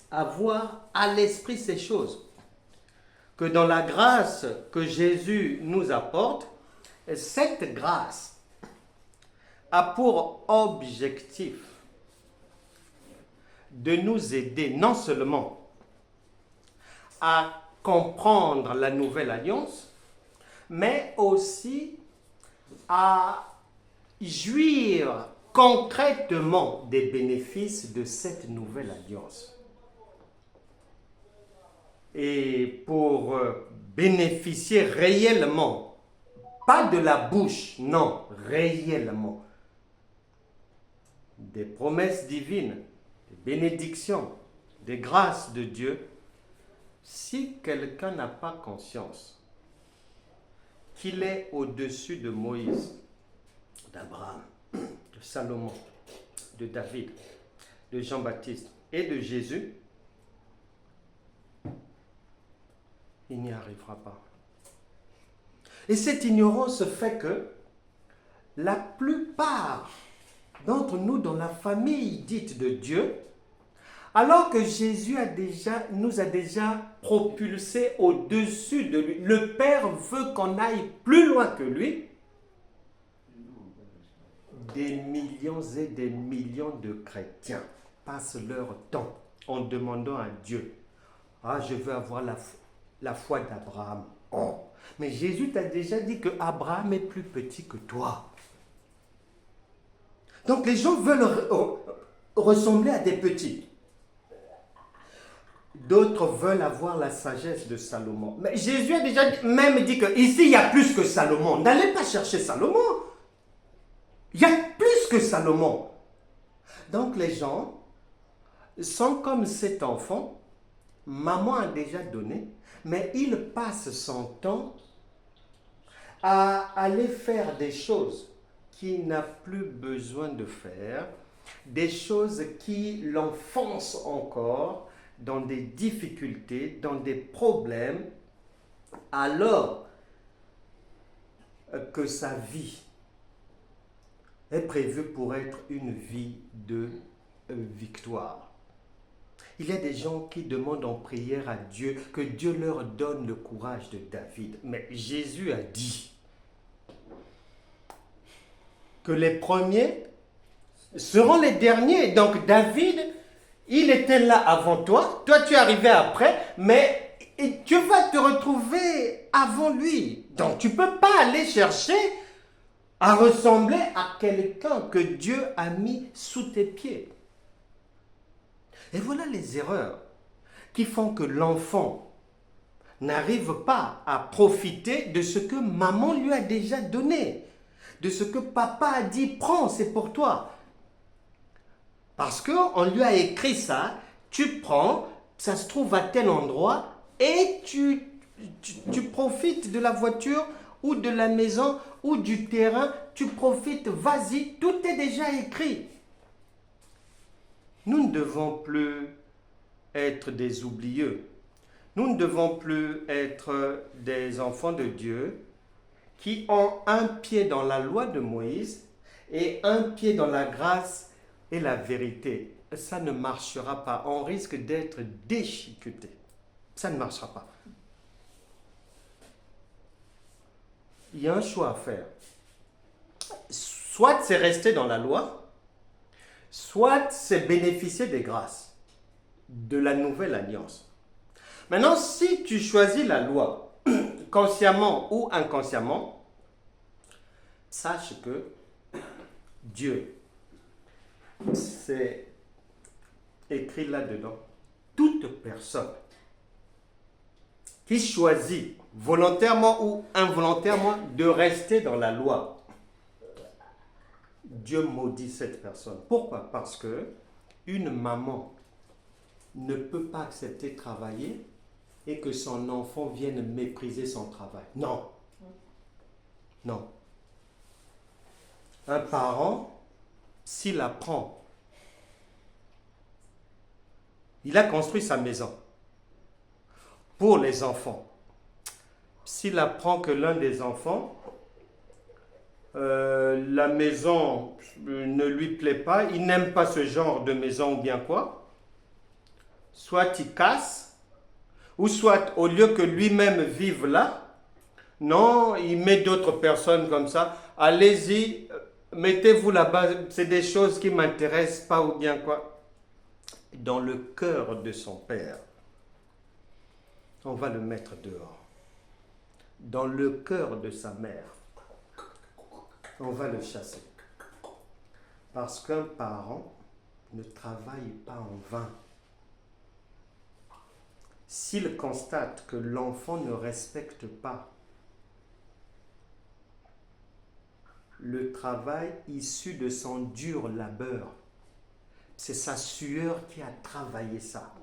avoir à l'esprit ces choses. Que dans la grâce que Jésus nous apporte, cette grâce a pour objectif de nous aider non seulement à comprendre la nouvelle alliance, mais aussi à jouir concrètement des bénéfices de cette nouvelle alliance. Et pour bénéficier réellement, pas de la bouche, non, réellement, des promesses divines, des bénédictions, des grâces de Dieu, si quelqu'un n'a pas conscience qu'il est au-dessus de Moïse, d'Abraham, de Salomon, de David, de Jean-Baptiste et de Jésus, il n'y arrivera pas. Et cette ignorance fait que la plupart d'entre nous dans la famille dite de Dieu, alors que Jésus nous a déjà propulsés au-dessus de lui, le Père veut qu'on aille plus loin que lui, des millions et des millions de chrétiens passent leur temps en demandant à Dieu, « Ah, je veux avoir la foi d'Abraham. » Oh, mais Jésus t'a déjà dit que Abraham est plus petit que toi. Donc les gens veulent ressembler à des petits. D'autres veulent avoir la sagesse de Salomon. Mais Jésus a déjà même dit qu'ici, il y a plus que Salomon. N'allez pas chercher Salomon. Il y a plus que Salomon. Donc les gens sont comme cet enfant. Maman a déjà donné, mais il passe son temps à aller faire des choses qu'il n'a plus besoin de faire, des choses qui l'enfoncent encore dans des difficultés, dans des problèmes, alors que sa vie est prévue pour être une vie de victoire. Il y a des gens qui demandent en prière à Dieu que Dieu leur donne le courage de David. Mais Jésus a dit que les premiers seront les derniers. Donc David, il était là avant toi, toi tu es arrivé après, mais tu vas te retrouver avant lui. Donc tu ne peux pas aller chercher à ressembler à quelqu'un que Dieu a mis sous tes pieds. Et voilà les erreurs qui font que l'enfant n'arrive pas à profiter de ce que maman lui a déjà donné, de ce que papa a dit, prends, c'est pour toi. Parce qu'on lui a écrit ça, tu prends, ça se trouve à tel endroit et tu profites de la voiture ou de la maison ou du terrain, tu profites, vas-y, tout est déjà écrit. Nous ne devons plus être des oublieux. Nous ne devons plus être des enfants de Dieu qui ont un pied dans la loi de Moïse et un pied dans la grâce et la vérité. Ça ne marchera pas. On risque d'être déchiqueté. Ça ne marchera pas. Il y a un choix à faire. Soit c'est rester dans la loi, soit c'est bénéficier des grâces de la nouvelle alliance. Maintenant, si tu choisis la loi, consciemment ou inconsciemment, sache que Dieu, c'est écrit là-dedans, toute personne qui choisit volontairement ou involontairement de rester dans la loi, Dieu maudit cette personne. Pourquoi? Parce que une maman ne peut pas accepter de travailler et que son enfant vienne mépriser son travail. Non. Non. Un parent, s'il apprend, il a construit sa maison pour les enfants. S'il apprend que l'un des enfants, la maison ne lui plaît pas, il n'aime pas ce genre de maison ou bien quoi, soit il casse, ou soit au lieu que lui-même vive là, non, il met d'autres personnes comme ça, allez-y, Mettez-vous là-bas, c'est des choses qui ne m'intéressent pas ou bien quoi. Dans le cœur de son père, on va le mettre dehors. Dans le cœur de sa mère, on va le chasser. Parce qu'un parent ne travaille pas en vain. S'il constate que l'enfant ne respecte pas le travail issu de son dur labeur, c'est sa sueur qui a travaillé ça.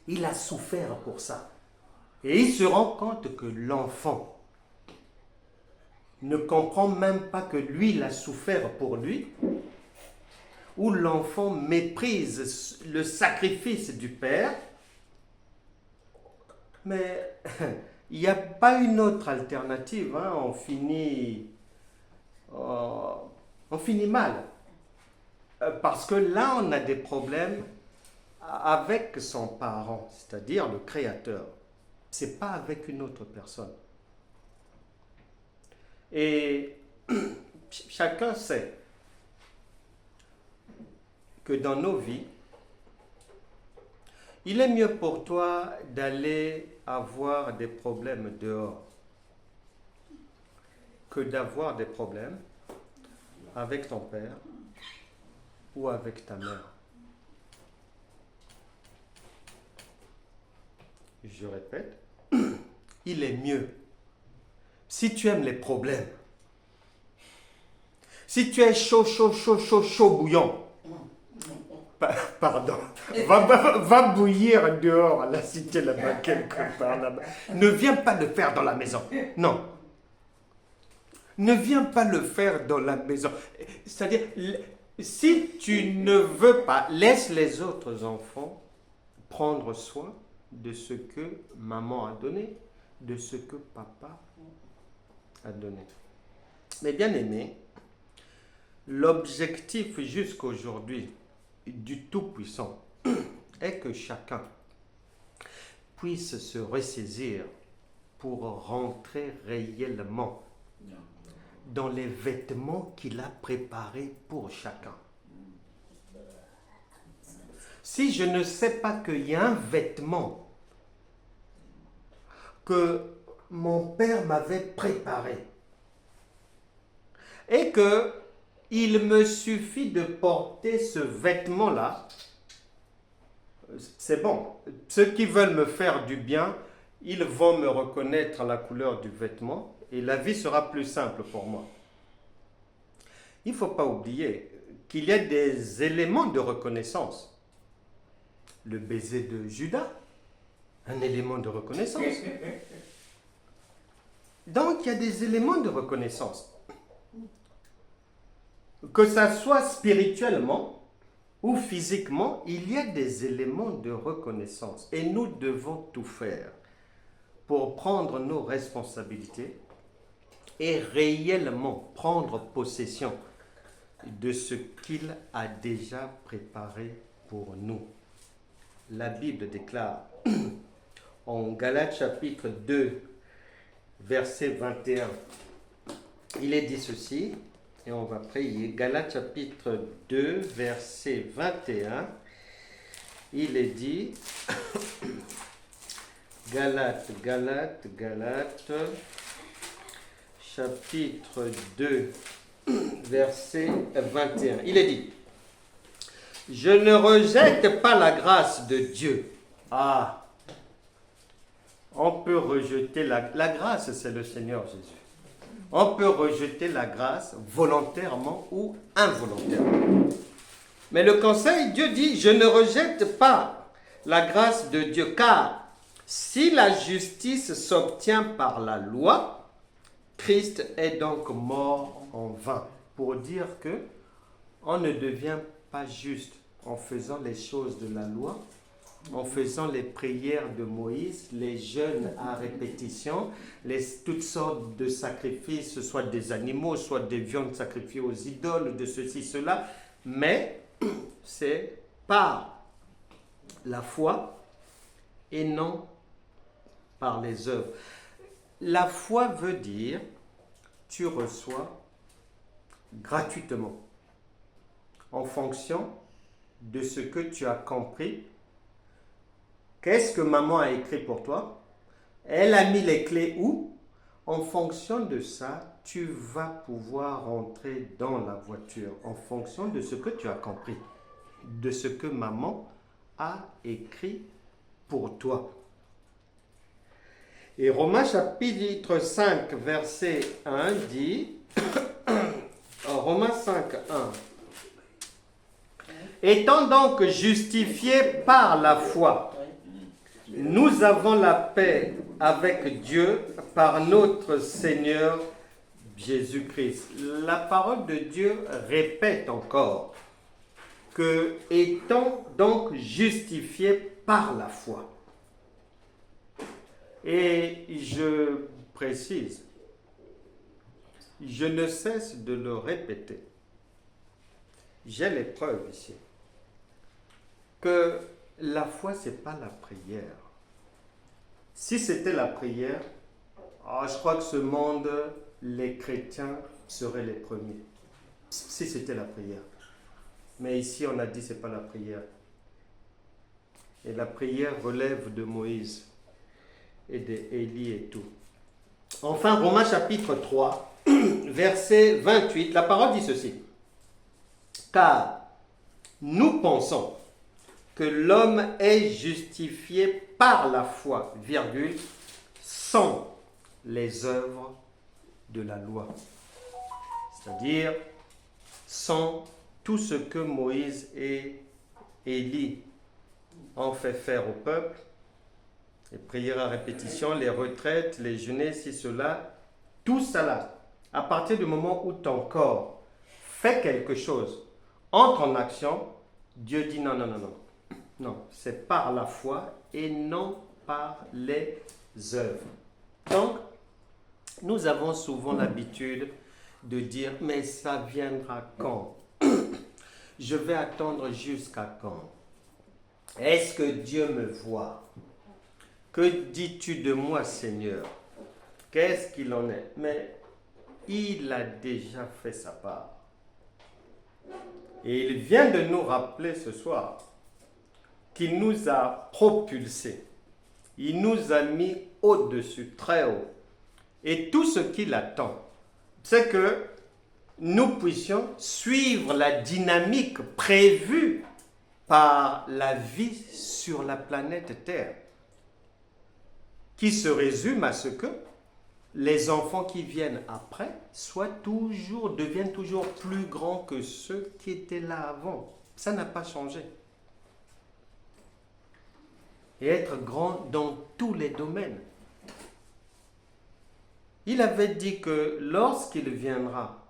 Il a souffert pour ça. Et il se rend compte que l'enfant ne comprend même pas que lui, il a souffert pour lui, ou l'enfant méprise le sacrifice du père. Mais il n'y a pas une autre alternative. Hein. On finit mal. Parce que là, on a des problèmes avec son parent, c'est-à-dire le Créateur. Ce n'est pas avec une autre personne. Et chacun sait que dans nos vies, il est mieux pour toi d'aller avoir des problèmes dehors que d'avoir des problèmes avec ton père ou avec ta mère. Je répète, il est mieux, si tu aimes les problèmes, si tu es chaud bouillant, pardon, va bouillir dehors, la cité là-bas, quelque part là-bas. Ne viens pas le faire dans la maison. Non. Ne viens pas le faire dans la maison. C'est-à-dire, si tu ne veux pas, laisse les autres enfants prendre soin de ce que maman a donné, de ce que papa a donné. Mais bien aimé, l'objectif jusqu'aujourd'hui du Tout-Puissant est que chacun puisse se ressaisir pour rentrer réellement dans les vêtements qu'il a préparés pour chacun. Si je ne sais pas qu'il y a un vêtement que mon père m'avait préparé et que il me suffit de porter ce vêtement-là, c'est bon. Ceux qui veulent me faire du bien, ils vont me reconnaître à la couleur du vêtement et la vie sera plus simple pour moi. Il ne faut pas oublier qu'il y a des éléments de reconnaissance. Le baiser de Judas, un élément de reconnaissance. Donc, il y a des éléments de reconnaissance. Que ça soit spirituellement ou physiquement, il y a des éléments de reconnaissance. Et nous devons tout faire pour prendre nos responsabilités et réellement prendre possession de ce qu'il a déjà préparé pour nous. La Bible déclare en Galates chapitre 2, verset 21, il est dit ceci, et on va prier. Galates chapitre 2, verset 21, il est dit, Galates, chapitre 2, verset 21, il est dit, je ne rejette pas la grâce de Dieu. Ah, on peut rejeter la grâce, c'est le Seigneur Jésus. On peut rejeter la grâce volontairement ou involontairement. Mais le conseil, Dieu dit, je ne rejette pas la grâce de Dieu, car si la justice s'obtient par la loi, Christ est donc mort en vain. Pour dire que on ne devient pas juste en faisant les choses de la loi, en faisant les prières de Moïse, les jeûnes à répétition, toutes sortes de sacrifices, soit des animaux, soit des viandes sacrifiées aux idoles, de ceci, cela, mais c'est par la foi et non par les œuvres. La foi veut dire, tu reçois gratuitement en fonction de ce que tu as compris. Qu'est-ce que maman a écrit pour toi? Elle a mis les clés où? En fonction de ça, tu vas pouvoir rentrer dans la voiture en fonction de ce que tu as compris, de ce que maman a écrit pour toi. Et Romains chapitre 5, verset 1 dit, Romains 5, 1, étant donc justifiés par la foi, nous avons la paix avec Dieu par notre Seigneur Jésus-Christ. La parole de Dieu répète encore que étant donc justifiés par la foi. Et je précise, je ne cesse de le répéter. J'ai les preuves ici que la foi, ce n'est pas la prière. Si c'était la prière, je crois que ce monde, les chrétiens seraient les premiers. Si c'était la prière. Mais ici, on a dit que ce n'est pas la prière. Et la prière relève de Moïse et d'Élie et tout. Enfin, Romains chapitre 3, verset 28, la parole dit ceci. Car nous pensons que l'homme est justifié par la foi, virgule, sans les œuvres de la loi. C'est-à-dire, sans tout ce que Moïse et Élie ont fait faire au peuple, les prières à répétition, les retraites, les jeûnes, si cela, tout cela, à partir du moment où ton corps fait quelque chose, entre en action, Dieu dit non, non, non, non. Non, c'est par la foi et non par les œuvres. Donc, nous avons souvent l'habitude de dire, mais ça viendra quand? Je vais attendre jusqu'à quand? Est-ce que Dieu me voit? Que dis-tu de moi, Seigneur? Qu'est-ce qu'il en est? Mais il a déjà fait sa part. Et il vient de nous rappeler ce soir qu'il nous a propulsés. Il nous a mis au-dessus, très haut. Et tout ce qu'il attend, c'est que nous puissions suivre la dynamique prévue par la vie sur la planète Terre, qui se résume à ce que les enfants qui viennent après deviennent toujours plus grands que ceux qui étaient là avant. Ça n'a pas changé. Et être grand dans tous les domaines. Il avait dit que lorsqu'il viendra,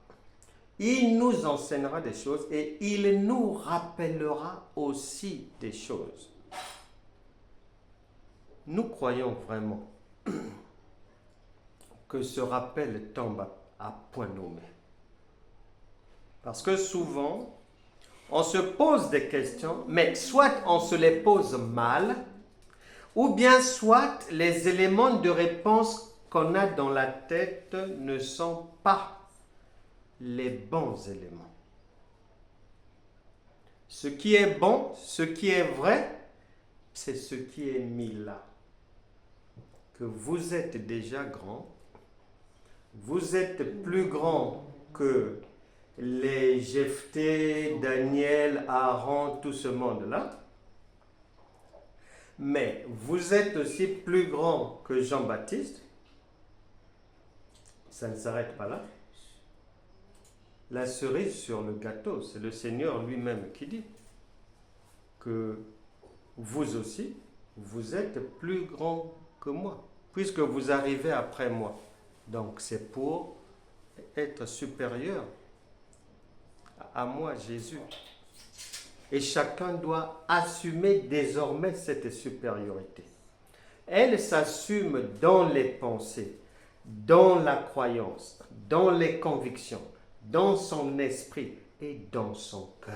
il nous enseignera des choses et il nous rappellera aussi des choses. Nous croyons vraiment que ce rappel tombe à point nommé. Parce que souvent, on se pose des questions, mais soit on se les pose mal, ou bien soit les éléments de réponse qu'on a dans la tête ne sont pas les bons éléments. Ce qui est bon, ce qui est vrai, c'est ce qui est mis là. Que vous êtes déjà grand, vous êtes plus grand que les Jephthé, Daniel, Aaron, tout ce monde-là. Mais vous êtes aussi plus grand que Jean-Baptiste. Ça ne s'arrête pas là. La cerise sur le gâteau, c'est le Seigneur lui-même qui dit que vous aussi, vous êtes plus grand que moi, puisque vous arrivez après moi. Donc c'est pour être supérieur à moi, Jésus. Et chacun doit assumer désormais cette supériorité. Elle s'assume dans les pensées, dans la croyance, dans les convictions, dans son esprit et dans son cœur.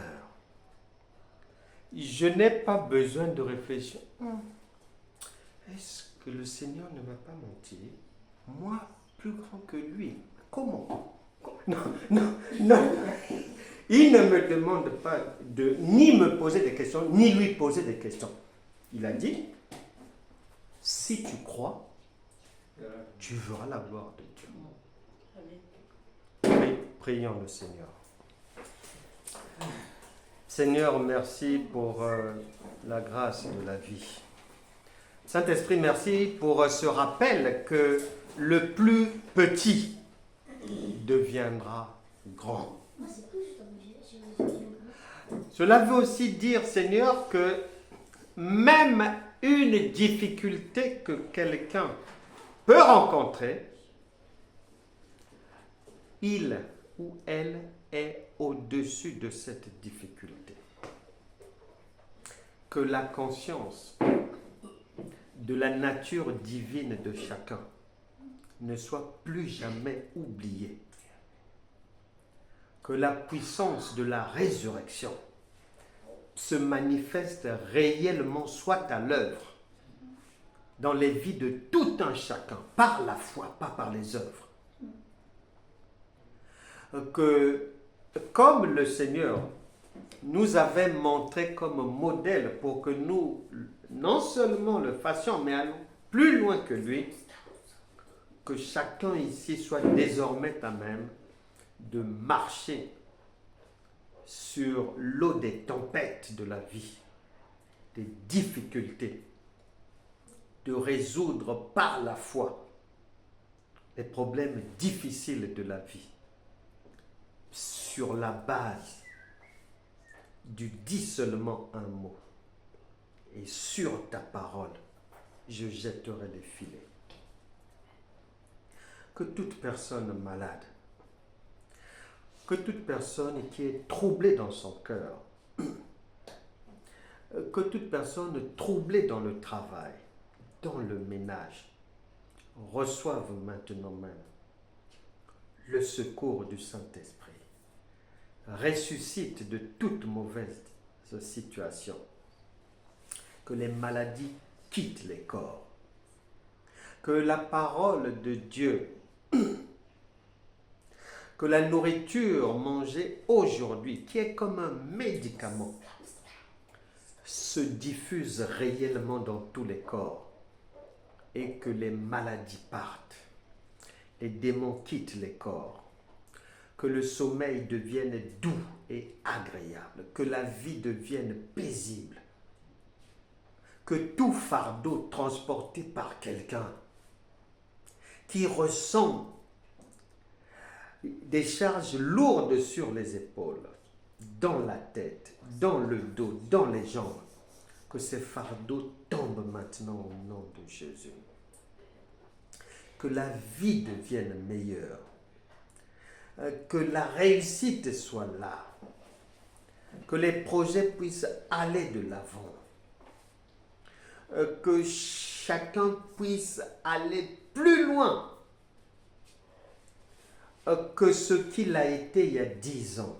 Je n'ai pas besoin de réfléchir. Est-ce que le Seigneur ne m'a pas menti? Moi, plus grand que lui. Comment? Non, non, non. Il ne me demande pas de ni me poser des questions, ni lui poser des questions. Il a dit, si tu crois, tu verras la gloire de Dieu. Prions le Seigneur. Seigneur, merci pour la grâce de la vie. Saint-Esprit, merci pour ce rappel que le plus petit deviendra grand. Cela veut aussi dire, Seigneur, que même une difficulté que quelqu'un peut rencontrer, il ou elle est au-dessus de cette difficulté. Que la conscience de la nature divine de chacun ne soit plus jamais oubliée. Que la puissance de la résurrection se manifeste réellement, soit à l'œuvre dans les vies de tout un chacun, par la foi, pas par les œuvres. Que, comme le Seigneur nous avait montré comme modèle pour que nous, non seulement le fassions, mais allons plus loin que lui, que chacun ici soit désormais à même de marcher sur l'eau des tempêtes de la vie, des difficultés, de résoudre par la foi les problèmes difficiles de la vie, sur la base du dis seulement un mot, et sur ta parole, je jetterai les filets. Que toute personne malade, que toute personne qui est troublée dans son cœur, que toute personne troublée dans le travail, dans le ménage, reçoive maintenant même le secours du Saint-Esprit. Ressuscite de toute mauvaise situation. Que les maladies quittent les corps. Que la parole de Dieu, que la nourriture mangée aujourd'hui, qui est comme un médicament, se diffuse réellement dans tous les corps et que les maladies partent, les démons quittent les corps, que le sommeil devienne doux et agréable, que la vie devienne paisible, que tout fardeau transporté par quelqu'un qui ressent des charges lourdes sur les épaules, dans la tête, dans le dos, dans les jambes, que ces fardeaux tombent maintenant au nom de Jésus. Que la vie devienne meilleure, que la réussite soit là, que les projets puissent aller de l'avant, que chacun puisse aller plus loin que ce qu'il a été il y a 10 ans,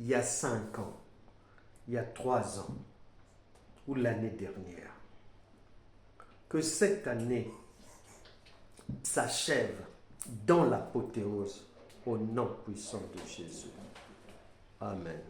il y a 5 ans, il y a 3 ans ou l'année dernière. Que cette année s'achève dans l'apothéose au nom puissant de Jésus. Amen.